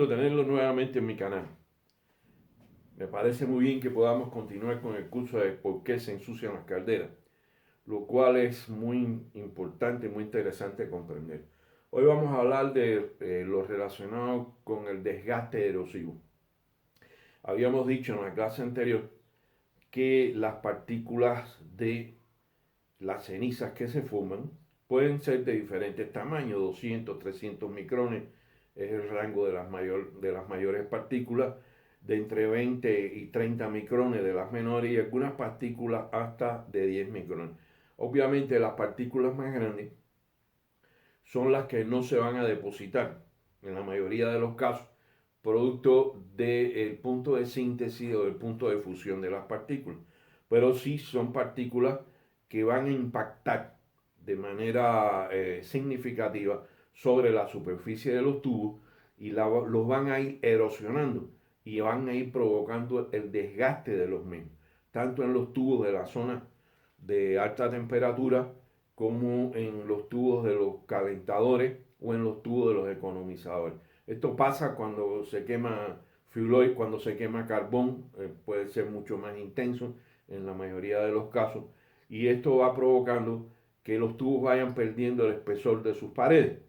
gusto tenerlo nuevamente en mi canal. Me parece muy bien que podamos continuar con el curso de por qué se ensucian las calderas, lo cual es muy importante, muy interesante comprender. Hoy vamos a hablar de lo relacionado con el desgaste erosivo. Habíamos dicho en la clase anterior que las partículas de las cenizas que se forman pueden ser de diferentes tamaños, 200, 300 micrones es el rango de las mayores partículas, de entre 20 y 30 micrones de las menores y algunas partículas hasta de 10 micrones. Obviamente las partículas más grandes son las que no se van a depositar en la mayoría de los casos, producto del punto de síntesis o del punto de fusión de las partículas. Pero sí son partículas que van a impactar de manera significativa sobre la superficie de los tubos y los van a ir erosionando y van a ir provocando el desgaste de los mismos, tanto en los tubos de la zona de alta temperatura como en los tubos de los calentadores o en los tubos de los economizadores. Esto pasa cuando se quema fuel oil, cuando se quema carbón, puede ser mucho más intenso en la mayoría de los casos, y esto va provocando que los tubos vayan perdiendo el espesor de sus paredes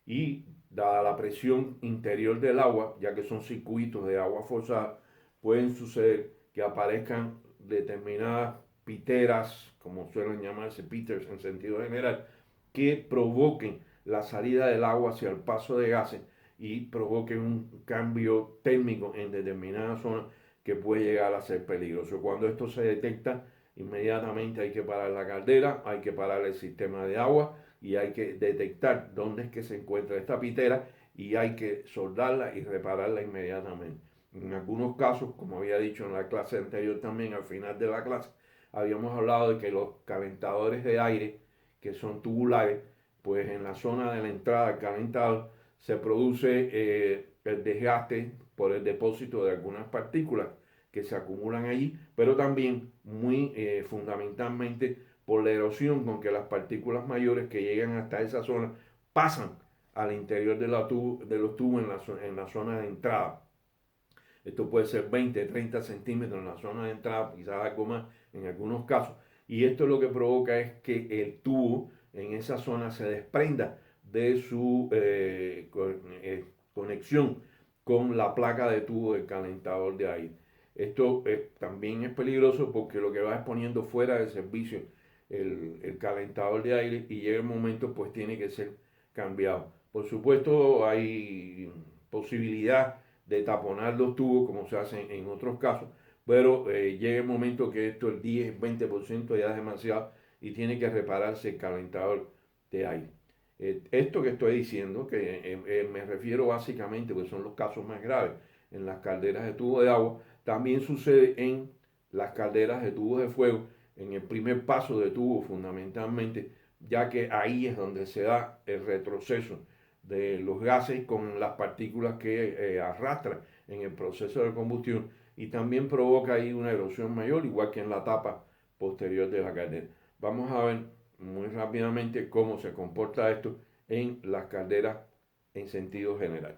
y dada la presión interior del agua, ya que son circuitos de agua forzada, pueden suceder que aparezcan determinadas piteras, como suelen llamarse pitters en sentido general, que provoquen la salida del agua hacia el paso de gases y provoquen un cambio térmico en determinadas zonas que puede llegar a ser peligroso. Cuando esto se detecta, inmediatamente hay que parar la caldera, hay que parar el sistema de agua y hay que detectar dónde es que se encuentra esta pitera y hay que soldarla y repararla inmediatamente. En algunos casos, como había dicho en la clase anterior también, al final de la clase, habíamos hablado de que los calentadores de aire, que son tubulares, pues en la zona de la entrada del calentador se produce el desgaste por el depósito de algunas partículas que se acumulan allí, pero también muy fundamentalmente por la erosión con que las partículas mayores que llegan hasta esa zona pasan al interior de los tubos en la zona de entrada. Esto puede ser 20, 30 centímetros en la zona de entrada, quizás algo más en algunos casos. Y esto lo que provoca es que el tubo en esa zona se desprenda de su conexión con la placa de tubo del calentador de aire. Esto también es peligroso porque lo que va es poniendo fuera de servicio el calentador de aire y llega el momento pues tiene que ser cambiado. Por supuesto hay posibilidad de taponar los tubos como se hace en otros casos, pero llega el momento que esto el 10-20% ya es demasiado y tiene que repararse el calentador de aire. Esto que estoy diciendo, que me refiero básicamente, porque son los casos más graves en las calderas de tubo de agua, también sucede en las calderas de tubos de fuego, en el primer paso de tubo fundamentalmente, ya que ahí es donde se da el retroceso de los gases con las partículas que arrastran en el proceso de combustión y también provoca ahí una erosión mayor, igual que en la tapa posterior de la caldera. Vamos a ver muy rápidamente cómo se comporta esto en las calderas en sentido general.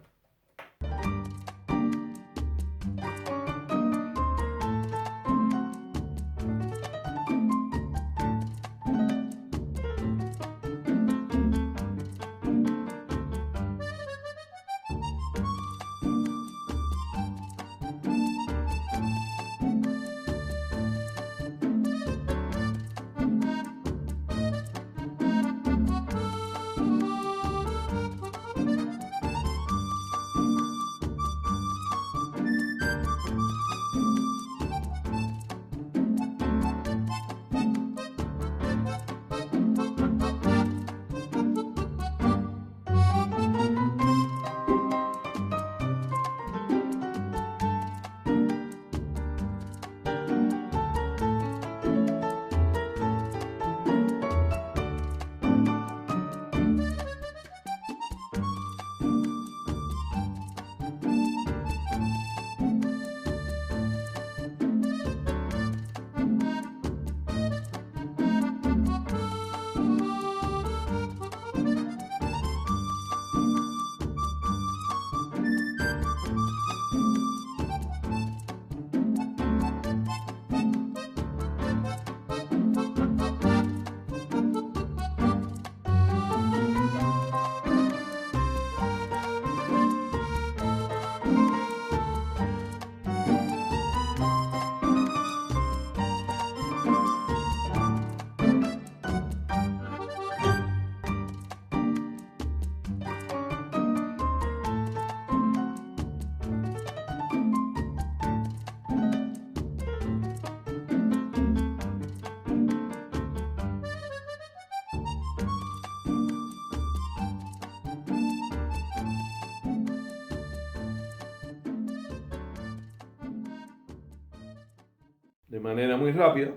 De manera muy rápida,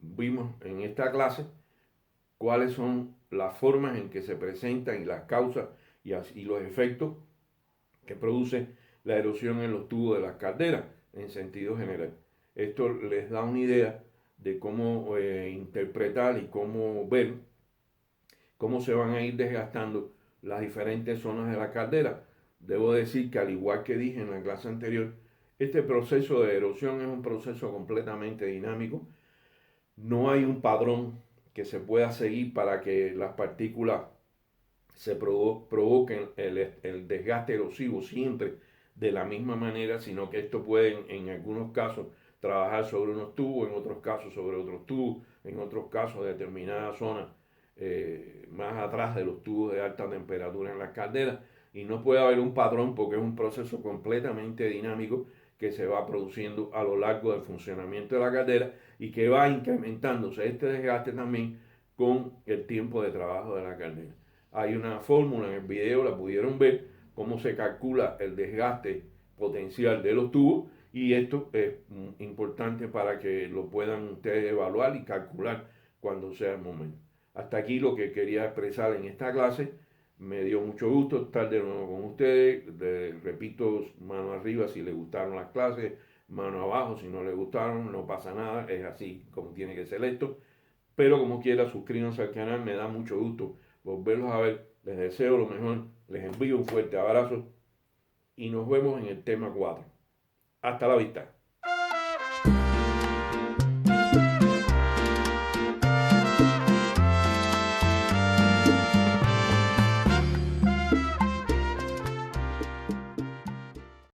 vimos en esta clase cuáles son las formas en que se presentan y las causas y los efectos que produce la erosión en los tubos de las calderas en sentido general. Esto les da una idea de cómo interpretar y cómo ver cómo se van a ir desgastando las diferentes zonas de la caldera. Debo decir que al igual que dije en la clase anterior, este proceso de erosión es un proceso completamente dinámico. No hay un padrón que se pueda seguir para que las partículas se provoquen el desgaste erosivo siempre de la misma manera, sino que esto puede en algunos casos trabajar sobre unos tubos, en otros casos sobre otros tubos, en otros casos determinadas zonas más atrás de los tubos de alta temperatura en las calderas, y no puede haber un patrón porque es un proceso completamente dinámico que se va produciendo a lo largo del funcionamiento de la caldera y que va incrementándose este desgaste también con el tiempo de trabajo de la caldera. Hay una fórmula en el video, la pudieron ver, cómo se calcula el desgaste potencial de los tubos, y esto es importante para que lo puedan ustedes evaluar y calcular cuando sea el momento. Hasta aquí lo que quería expresar en esta clase. Me dio mucho gusto estar de nuevo con ustedes. Repito, mano arriba si les gustaron las clases, mano abajo si no les gustaron, no pasa nada, es así como tiene que ser esto. Pero como quiera, suscríbanse al canal, me da mucho gusto volverlos a ver. Les deseo lo mejor, les envío un fuerte abrazo y nos vemos en el tema 4. Hasta la vista.